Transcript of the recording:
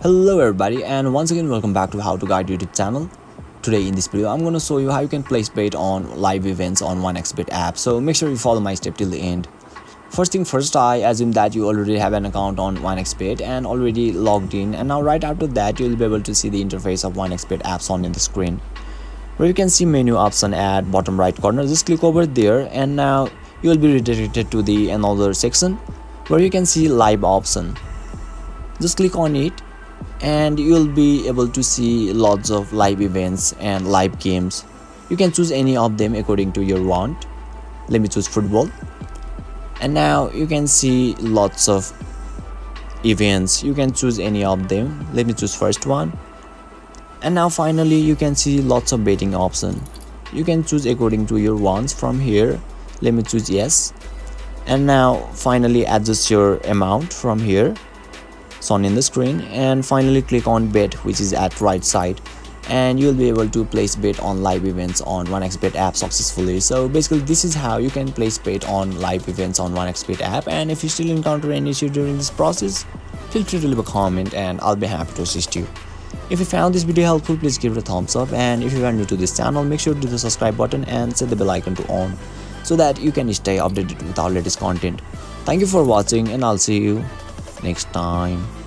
Hello everybody, and once again welcome back to How to Guide YouTube channel. Today in this video I'm going to show you how you can place bet on live events on 1xBet app, so make sure you follow my step till the end. First thing first, I assume that you already have an account on 1xBet and already logged in, and now right after that you'll be able to see the interface of 1xBet apps on in the screen, where you can see menu option at bottom right corner. Just click over there and now you will be redirected to the another section where you can see live option. Just click on it and you'll be able to see lots of live events and live games. You can choose any of them according to your want. Let me choose football, and now you can see lots of events. You can choose any of them. Let me choose first one, and now finally you can see lots of betting option. You can choose according to your wants from here. Let me choose yes, and now finally adjust your amount from here shown in the screen, and finally click on bet, which is at right side, and you'll be able to place bet on live events on 1xBet app successfully. So basically this is how you can place bet on live events on 1xBet app, and if you still encounter any issue during this process, feel free to leave a comment and I'll be happy to assist you. If you found this video helpful, please give it a thumbs up, and if you are new to this channel, make sure to hit the subscribe button and set the bell icon to on so that you can stay updated with our latest content. Thank you for watching, and I'll see you next time.